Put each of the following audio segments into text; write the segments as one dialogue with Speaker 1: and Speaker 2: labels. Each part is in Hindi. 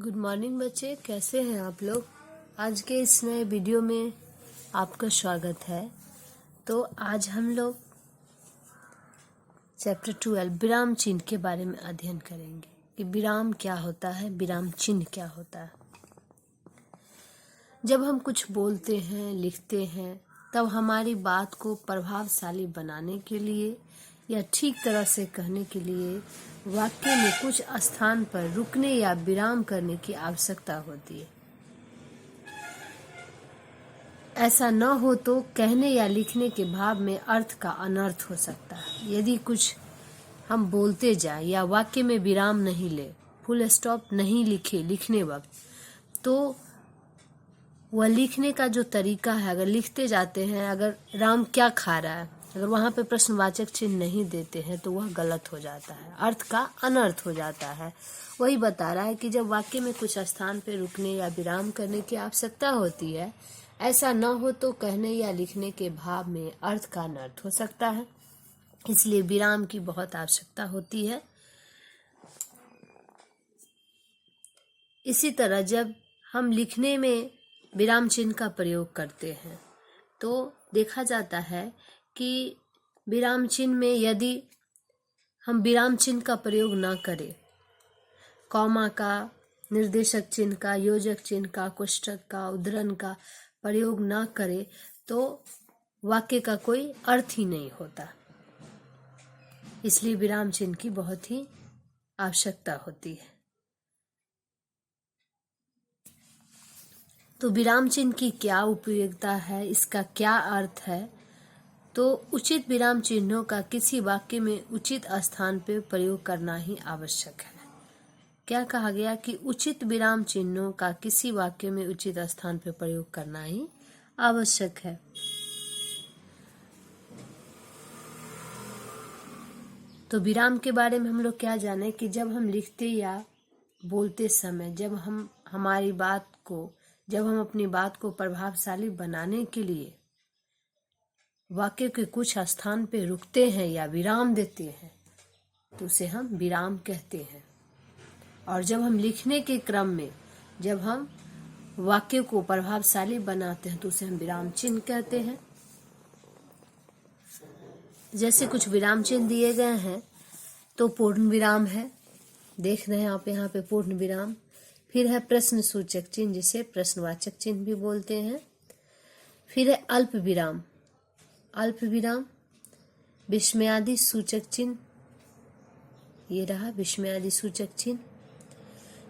Speaker 1: गुड मॉर्निंग बच्चे, कैसे हैं आप लोग। आज के इस नए वीडियो में आपका स्वागत है। तो आज हम लोग चैप्टर 12 विराम चिन्ह के बारे में अध्ययन करेंगे कि विराम क्या होता है, विराम चिन्ह क्या होता है। जब हम कुछ बोलते हैं, लिखते हैं, तब हमारी बात को प्रभावशाली बनाने के लिए या ठीक तरह से कहने के लिए वाक्य में कुछ स्थान पर रुकने या विराम करने की आवश्यकता होती है। ऐसा न हो तो कहने या लिखने के भाव में अर्थ का अनर्थ हो सकता है। यदि कुछ हम बोलते जाए या वाक्य में विराम नहीं ले, फुल स्टॉप नहीं लिखे लिखने वक्त, तो वह लिखने का जो तरीका है, अगर लिखते जाते हैं अगर राम क्या खा रहा है, अगर वहाँ पे प्रश्नवाचक चिन्ह नहीं देते हैं तो वह गलत हो जाता है, अर्थ का अनर्थ हो जाता है। वही बता रहा है कि जब वाक्य में कुछ स्थान पे रुकने या विराम करने की आवश्यकता होती है, ऐसा न हो तो कहने या लिखने के भाव में अर्थ का अनर्थ हो सकता है, इसलिए विराम की बहुत आवश्यकता होती है। इसी तरह जब हम लिखने में विराम चिन्ह का प्रयोग करते हैं तो देखा जाता है कि विराम चिन्ह में यदि हम विराम चिन्ह का प्रयोग ना करें, कॉमा का, निर्देशक चिन्ह का, योजक चिन्ह का, कोष्ठक का, उद्धरण का प्रयोग ना करें तो वाक्य का कोई अर्थ ही नहीं होता। इसलिए विराम चिन्ह की बहुत ही आवश्यकता होती है। तो विराम चिन्ह की क्या उपयोगिता है, इसका क्या अर्थ है। तो उचित विराम चिन्हों का किसी वाक्य में उचित स्थान पर प्रयोग करना ही आवश्यक है। क्या कहा गया कि उचित विराम चिन्हों का किसी वाक्य में उचित स्थान पर प्रयोग करना ही आवश्यक है। तो विराम के बारे में हम लोग क्या जाने कि जब हम लिखते या बोलते समय जब हम अपनी बात को प्रभावशाली बनाने के लिए वाक्य के कुछ स्थान पे रुकते हैं या विराम देते हैं तो उसे हम विराम कहते हैं। और जब हम लिखने के क्रम में जब हम वाक्य को प्रभावशाली बनाते हैं तो उसे हम विराम चिन्ह कहते हैं। जैसे कुछ विराम चिन्ह दिए गए हैं तो पूर्ण विराम है, देख रहे हैं आप यहाँ पे पूर्ण विराम। फिर है प्रश्न सूचक चिन्ह, जिसे प्रश्नवाचक चिन्ह भी बोलते हैं। फिर है अल्प विराम, अल्प विराम, विस्मयादि सूचक चिन्ह, ये रहा विस्मयादि सूचक चिन्ह।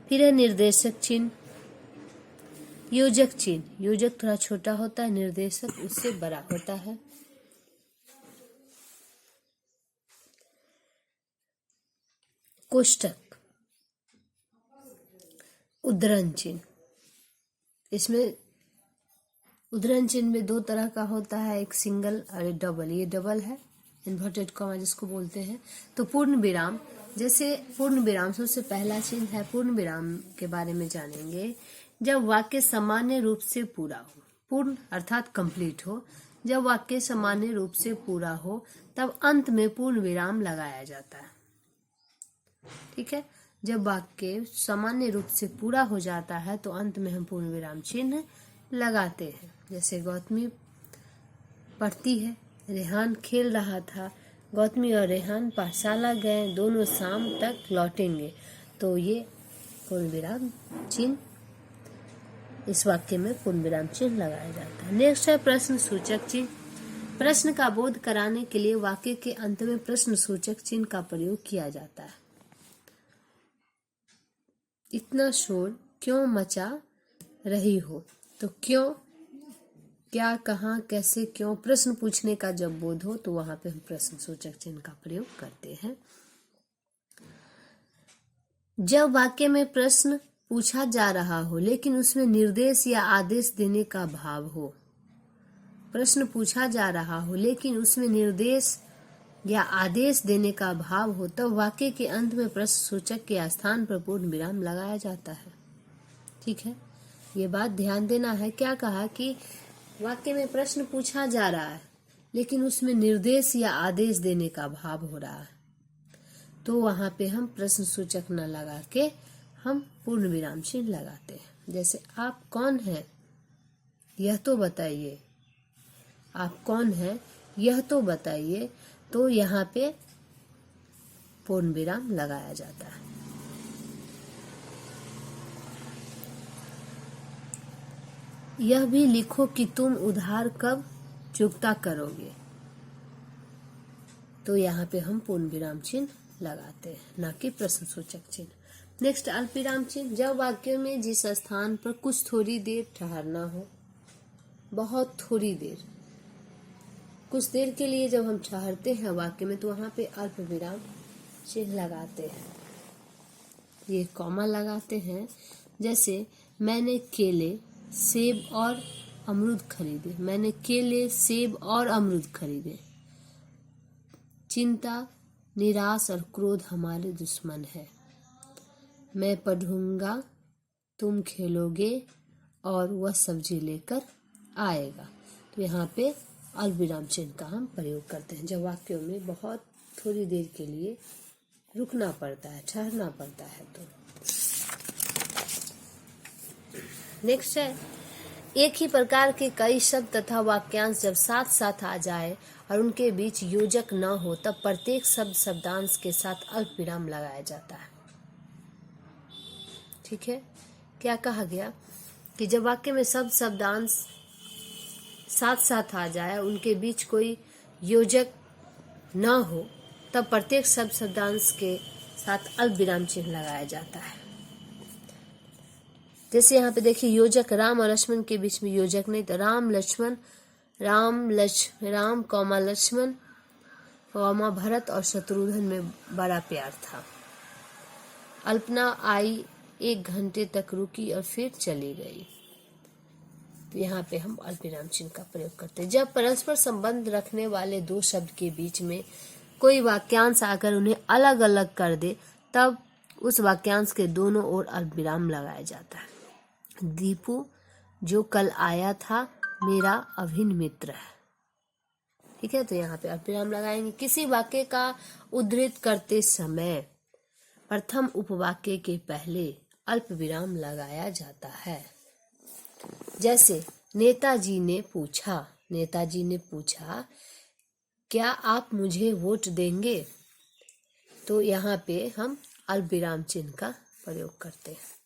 Speaker 1: फिर है निर्देशक चिन्ह, योजक चिन्ह, योजक थोड़ा छोटा होता है, निर्देशक उससे बड़ा होता है। कोष्ठक, उद्धरण चिन्ह, इसमें उद्धरण चिन्ह में दो तरह का होता है, एक सिंगल और एक डबल। ये डबल है, इन्वर्टेड कॉमा जिसको बोलते हैं। तो पूर्ण विराम, जैसे पूर्ण विराम सबसे पहला चिन्ह है। पूर्ण विराम के बारे में जानेंगे जब वाक्य सामान्य रूप से पूरा हो, पूर्ण अर्थात कंप्लीट हो। जब वाक्य सामान्य रूप से पूरा हो तब अंत में पूर्ण विराम लगाया जाता है। ठीक है, जब वाक्य सामान्य रूप से पूरा हो जाता है तो अंत में हम पूर्ण विराम चिन्ह लगाते हैं। जैसे गौतमी पढ़ती है, रेहान खेल रहा था, गौतमी और रेहान पाठशाला गए, दोनों शाम तक लौटेंगे, तो ये पूर्ण विराम चिन्ह, इस वाक्य में पूर्ण विराम चिन्ह लगाया जाता है। नेक्स्ट है प्रश्न सूचक चिन्ह। प्रश्न का बोध कराने के लिए वाक्य के अंत में प्रश्न सूचक चिन्ह का प्रयोग किया जाता है। इतना शोर क्यों मचा रही हो, तो क्यों, क्या, कहाँ, कैसे, क्यों, प्रश्न पूछने का जब बोध हो तो वहां पे हम प्रश्न सूचक चिन्ह का प्रयोग करते हैं। जब वाक्य में प्रश्न पूछा जा रहा हो लेकिन उसमें निर्देश या आदेश देने का भाव हो, प्रश्न पूछा जा रहा हो लेकिन उसमें निर्देश या आदेश देने का भाव हो, तब वाक्य के अंत में प्रश्न सूचक के स्थान पर पूर्ण विराम लगाया जाता है। ठीक है, ये बात ध्यान देना है। क्या कहा कि वाक्य में प्रश्न पूछा जा रहा है लेकिन उसमें निर्देश या आदेश देने का भाव हो रहा है, तो वहां पे हम प्रश्न सूचक न लगा के हम पूर्ण विराम चिन्ह लगाते हैं। जैसे आप कौन हैं यह तो बताइए, आप कौन हैं यह तो बताइए, तो यहाँ पे पूर्ण विराम लगाया जाता है। यह भी लिखो कि तुम उधार कब चुकता करोगे, तो यहाँ पे हम पूर्ण विराम चिन्ह लगाते हैं, ना कि प्रश्नसूचक चिन्ह। नेक्स्ट अल्प विराम चिन्ह, जब वाक्य में जिस स्थान पर कुछ थोड़ी देर ठहरना हो, बहुत थोड़ी देर, कुछ देर के लिए जब हम ठहरते हैं वाक्य में, तो वहां पे अल्प विराम चिन्ह लगाते हैं। ये कॉमा लगाते हैं। जैसे मैंने केले, सेब और अमरूद खरीदे, मैंने केले, सेब और अमरूद खरीदे। चिंता, निराश और क्रोध हमारे दुश्मन है। मैं पढ़ूंगा, तुम खेलोगे और वह सब्जी लेकर आएगा। तो यहाँ पे अल्पविराम चिन्ह का हम प्रयोग करते हैं जब वाक्यों में बहुत थोड़ी देर के लिए रुकना पड़ता है, ठहरना पड़ता है। तो नेक्स्ट है, एक ही प्रकार के कई शब्द तथा वाक्यांश जब साथ साथ आ जाए और उनके बीच योजक न हो, तब प्रत्येक शब्द शब्दांश के साथ अल्प विराम लगाया जाता है। ठीक है, क्या कहा गया कि जब वाक्य में शब्द शब्दांश साथ साथ आ जाए, उनके बीच कोई योजक न हो, तब प्रत्येक शब्द शब्दांश के साथ अल्प विराम चिन्ह लगाया जाता है। जैसे यहाँ पे देखिए, योजक राम और लक्ष्मण के बीच में योजक नहीं, तो राम लक्ष्मण, राम कौमा लक्ष्मण कौमा भरत और शत्रुघ्न में बड़ा प्यार था। अल्पना आई, 1 घंटे तक रुकी और फिर चली गई। तो यहाँ पे हम अल्पविराम चिन्ह का प्रयोग करते हैं। जब परस्पर संबंध रखने वाले दो शब्द के बीच में कोई वाक्यांश आकर उन्हें अलग अलग कर दे, तब उस वाक्यांश के दोनों ओर अल्पविराम लगाया जाता है। दीपू जो कल आया था मेरा अभिन्न मित्र है। ठीक है, तो यहाँ पे अल्पविराम लगाएंगे। किसी वाक्य का उद्धृत करते समय प्रथम उपवाक्य के पहले अल्प विराम लगाया जाता है। जैसे नेताजी ने पूछा क्या आप मुझे वोट देंगे, तो यहाँ पे हम अल्प विराम चिन्ह का प्रयोग करते हैं।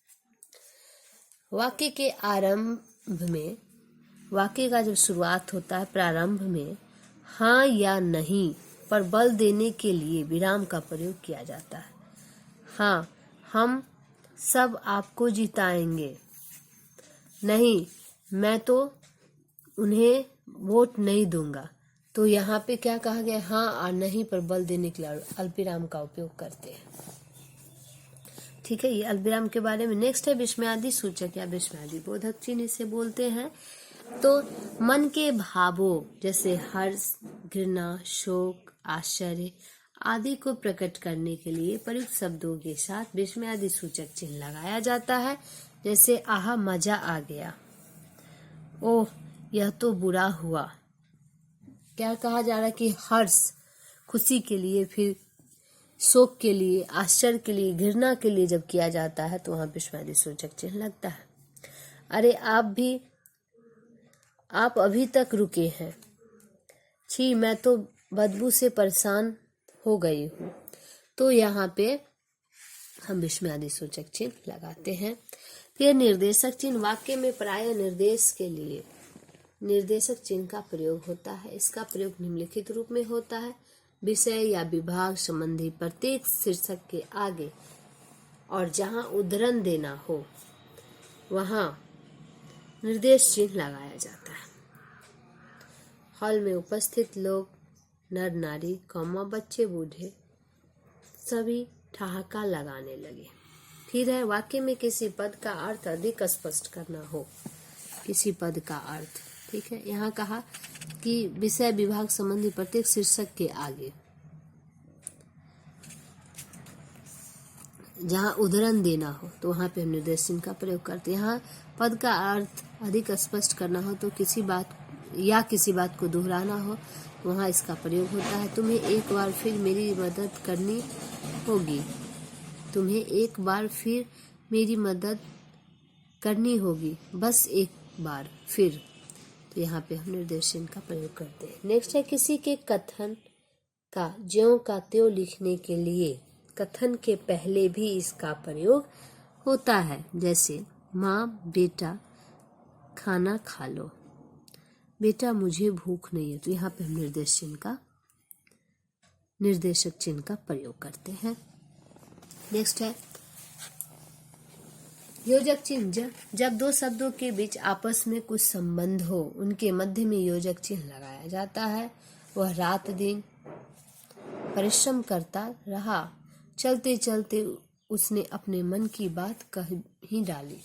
Speaker 1: वाक्य के आरंभ में, वाक्य का जब शुरुआत होता है प्रारंभ में हाँ या नहीं पर बल देने के लिए विराम का प्रयोग किया जाता है। हाँ, हम सब आपको जिताएंगे। नहीं, मैं तो उन्हें वोट नहीं दूंगा। तो यहाँ पे क्या कहा गया, हाँ और नहीं पर बल देने के लिए अल्पविराम का उपयोग करते हैं। ठीक है, ये अल्पविराम के बारे में। नेक्स्ट है विस्मयादि सूचक या विस्मयादि बोधक चिन्ह, इसे बोलते हैं। तो मन के भावों जैसे हर्ष, घृणा, शोक, आश्चर्य आदि को प्रकट करने के लिए प्रयुक्त शब्दों के साथ विस्मयादि सूचक चिन्ह लगाया जाता है। जैसे आहा मजा आ गया, ओह यह तो बुरा हुआ। क्या कहा जा रहा है कि हर्ष खुशी के लिए, फिर शोक के लिए, आश्चर्य के लिए, घृणा के लिए जब किया जाता है तो वहां विस्मयादि सूचक चिन्ह लगता है। अरे आप अभी तक रुके हैं। छी, मैं तो बदबू से परेशान हो गई हूँ। तो यहाँ पे हम विस्मयादि सूचक चिन्ह लगाते हैं। फिर निर्देशक चिन्ह, वाक्य में प्राय निर्देश के लिए निर्देशक चिन्ह का प्रयोग होता है। इसका प्रयोग निम्नलिखित रूप में होता है। विषय या विभाग संबंधी प्रत्येक शीर्षक के आगे और जहां उद्धरण देना हो वहां निर्देश चिन्ह लगाया जाता है। हॉल में उपस्थित लोग, नर नारी कौमा बच्चे बूढ़े सभी ठहाका लगाने लगे। फिर है वाक्य में किसी पद का अर्थ अधिक स्पष्ट करना हो, किसी पद का अर्थ। ठीक है, यहाँ कहा कि विषय विभाग संबंधी प्रत्येक शीर्षक के आगे जहाँ उद्धरण देना हो तो वहाँ पे हम निर्देश चिन्ह का प्रयोग करते हैं। यहाँ पद का अर्थ अधिक स्पष्ट करना हो तो किसी बात को दोहराना हो, वहाँ इसका प्रयोग होता है। तुम्हें एक बार फिर मेरी मदद करनी होगी, तुम्हें एक बार फिर मेरी मदद करनी होगी बस एक बार फिर। तो यहाँ पे हम निर्देशन का प्रयोग करते हैं। नेक्स्ट है किसी के कथन का ज्यों का त्यों लिखने के लिए कथन के पहले भी इसका प्रयोग होता है। जैसे माँ बेटा खाना खा लो, बेटा मुझे भूख नहीं है। तो यहाँ पे हम निर्देशक चिन्ह का प्रयोग करते हैं। नेक्स्ट है योजक चिन्ह। जब दो शब्दों के बीच आपस में कुछ संबंध हो उनके मध्य में योजक चिन्ह लगाया जाता है। वह रात दिन परिश्रम करता रहा, चलते चलते उसने अपने मन की बात कह ही डाली,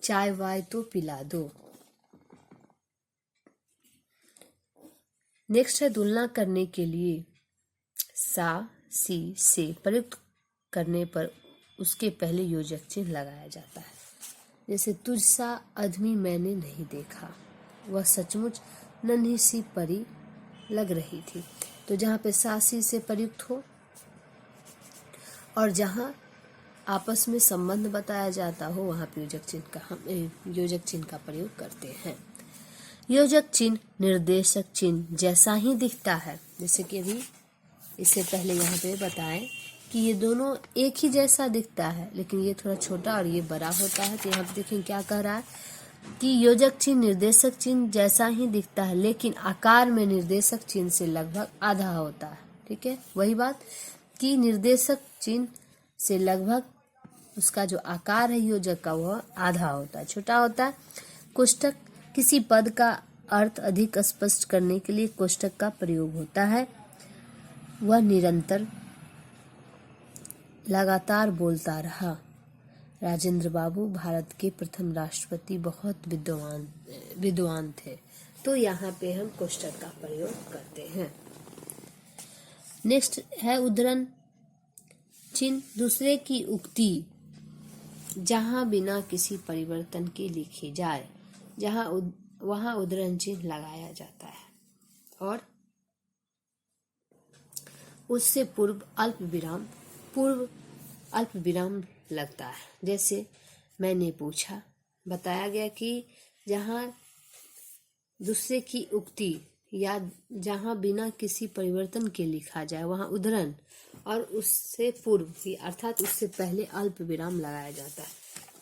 Speaker 1: चाय वाय तो पिला दो। नेक्स्ट है तुलना करने के लिए सा सी से प्रयुक्त करने पर उसके पहले योजक चिन्ह लगाया जाता है। जैसे तुझ सा आदमी मैंने नहीं देखा, वह सचमुच नन्ही सी परी लग रही थी। तो जहाँ पे सा सी से प्रयुक्त हो और जहाँ आपस में संबंध बताया जाता हो वहाँ पे योजक चिन्ह का प्रयोग करते हैं। योजक चिन्ह निर्देशक चिन्ह जैसा ही दिखता है। जैसे कि अभी इससे पहले यहाँ पे बताएं कि ये दोनों एक ही जैसा दिखता है, लेकिन ये थोड़ा छोटा और ये बड़ा होता है। तो यहाँ पे देखें क्या कह रहा है कि योजक चिन्ह निर्देशक चिन्ह जैसा ही दिखता है, लेकिन आकार में निर्देशक चिन्ह से लगभग आधा होता है। ठीक है, वही बात कि निर्देशक चिन्ह से लगभग उसका जो आकार है योजक का वह आधा होता है, छोटा होता है। कोष्टक किसी पद का अर्थ अधिक स्पष्ट करने के लिए कोष्टक का प्रयोग होता है। वह निरंतर लगातार बोलता रहा। राजेंद्र बाबू भारत के प्रथम राष्ट्रपति बहुत विद्वान थे। तो यहाँ पे हम कोष्टक का प्रयोग करते हैं। नेक्स्ट है उद्धरण चिन्ह। दूसरे की उक्ति जहाँ बिना किसी परिवर्तन के लिखी जाए वहाँ उद्धरण चिन्ह लगाया जाता है और उससे पूर्व अल्प विराम लगता है। जैसे मैंने पूछा, बताया गया कि जहाँ दूसरे की उक्ति या जहाँ बिना किसी परिवर्तन के लिखा जाए वहाँ उद्धरण और उससे पूर्व ही अर्थात उससे पहले अल्प विराम लगाया जाता है।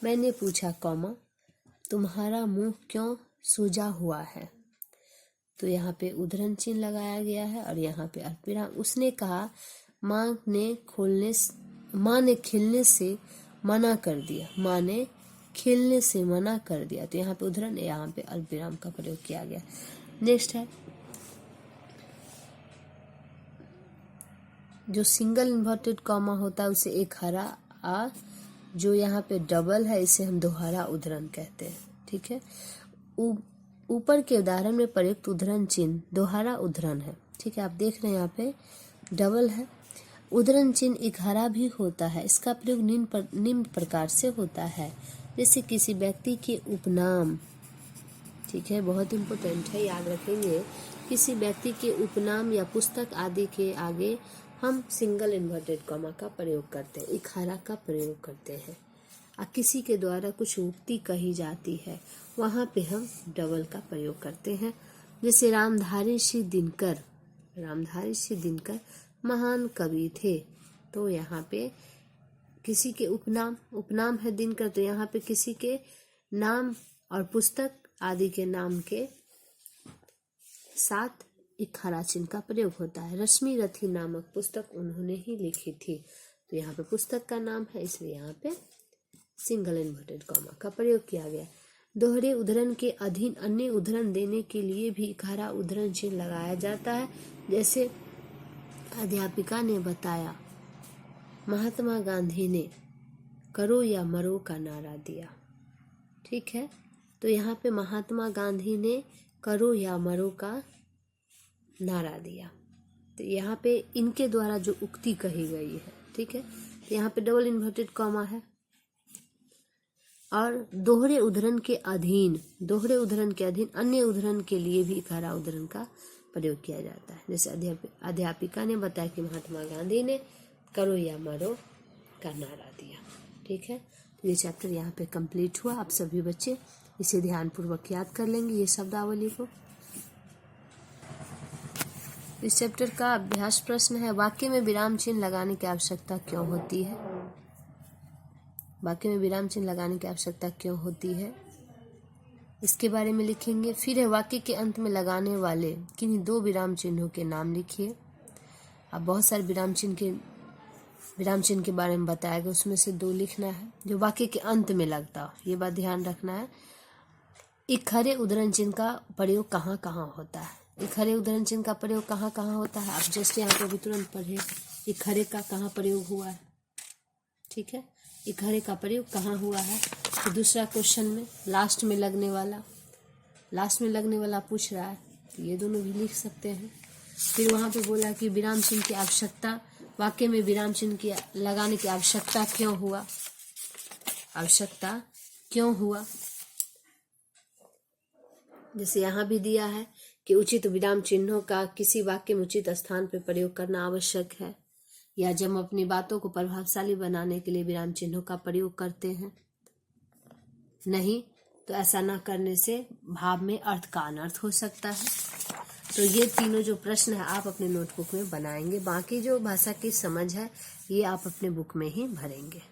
Speaker 1: मैंने पूछा कौमा तुम्हारा मुंह क्यों सूजा हुआ है। तो यहाँ पे उद्धरण चिन्ह लगाया गया है और यहाँ पे अल्पविराम। उसने कहा माँ ने खेलने से मना कर दिया, माँ ने खेलने से मना कर दिया। तो यहाँ पे उद्धरण, यहाँ पे अल्पविराम का प्रयोग किया गया। नेक्स्ट है जो सिंगल इन्वर्टेड कॉमा होता है उसे एक हरा आ, जो यहाँ पे डबल है इसे हम दोहरा उद्धरण कहते हैं। ठीक है, ऊपर के उदाहरण में प्रयुक्त उद्धरण चिन्ह दोहरा उद्धरण है। ठीक है, आप देख रहे हैं यहाँ पे डबल है। उद्धरण चिन्ह एक हरा भी होता है। इसका प्रयोग निम्न प्रकार से होता है। जैसे किसी व्यक्ति के उपनाम, ठीक है, बहुत इम्पोर्टेंट है, याद रखेंगे। किसी व्यक्ति के उपनाम या पुस्तक आदि के आगे हम सिंगल इन्वर्टेड कॉमा का प्रयोग करते हैं, एक हरा का प्रयोग करते हैं। किसी के द्वारा कुछ उक्ति कही जाती है वहाँ पे हम डबल का प्रयोग करते हैं। जैसे रामधारी सिंह दिनकर महान कवि थे। तो यहाँ पे किसी के उपनाम है दिनकर, तो यहाँ पे किसी के नाम और पुस्तक आदि के नाम के साथ एक हरा चिन्ह का प्रयोग होता है। रश्मि रथी नामक पुस्तक उन्होंने ही लिखी थी। तो यहाँ पे पुस्तक का नाम है, इसलिए यहाँ पे सिंगल इन्वर्टेड कॉमा का प्रयोग किया गया। दोहरे उद्धरण के अधीन अन्य उद्धरण देने के लिए भी एक हरा उद्धरण चिन्ह लगाया जाता है। जैसे अध्यापिका ने बताया, महात्मा गांधी ने करो या मरो का नारा दिया। ठीक है, तो यहाँ पे महात्मा गांधी ने करो या मरो का नारा दिया। तो यहाँ पे इनके द्वारा जो उक्ति कही गई है, ठीक है, तो यहाँ पे डबल इन्वर्टेड कॉमा है। और दोहरे उद्धरण के अधीन अन्य उद्धरण के लिए भी एक हरा उद्धरण का प्रयोग किया जाता है। जैसे अध्यापिका ने बताया कि महात्मा गांधी ने करो या मरो का नारा दिया। ठीक है, तो ये चैप्टर यहाँ पे कंप्लीट हुआ। आप सभी बच्चे इसे ध्यानपूर्वक याद कर लेंगे ये शब्दावली को। इस चैप्टर का अभ्यास प्रश्न है, वाक्य में विराम चिन्ह लगाने की आवश्यकता क्यों होती है? वाक्य में विराम चिन्ह लगाने की आवश्यकता क्यों होती है, इसके बारे में लिखेंगे। फिर है, वाक्य के अंत में लगाने वाले किन्हीं 2 विराम चिन्हों के नाम लिखिए। अब बहुत सारे विराम चिन्ह के बारे में बताया गया, उसमें से 2 लिखना है जो वाक्य के अंत में लगता हो, ये बात ध्यान रखना है। एक खरे उद्धरण चिन्ह का प्रयोग कहाँ कहाँ होता है? एक खरे उद्धरण चिन्ह का प्रयोग कहाँ कहाँ होता है? आप जस्ट यहाँ पे भी तुरंत पढ़े, एक खरे का कहाँ प्रयोग हुआ है, ठीक है, एक खरे का प्रयोग कहाँ हुआ है। तो दूसरा क्वेश्चन में लास्ट में लगने वाला पूछ रहा है, तो ये दोनों भी लिख सकते हैं। फिर वहाँ पे बोला कि विराम चिन्ह की आवश्यकता, वाक्य में विराम चिन्ह की लगाने की आवश्यकता क्यों हुआ। जैसे यहाँ भी दिया है कि उचित विराम चिन्हों का किसी वाक्य में उचित स्थान पर प्रयोग करना आवश्यक है, या जब हम अपनी बातों को प्रभावशाली बनाने के लिए विराम चिन्हों का प्रयोग करते हैं। नहीं तो ऐसा न करने से भाव में अर्थ का अनर्थ हो सकता है। तो ये तीनों जो प्रश्न है आप अपने नोटबुक में बनाएंगे, बाकी जो भाषा की समझ है ये आप अपने बुक में ही भरेंगे।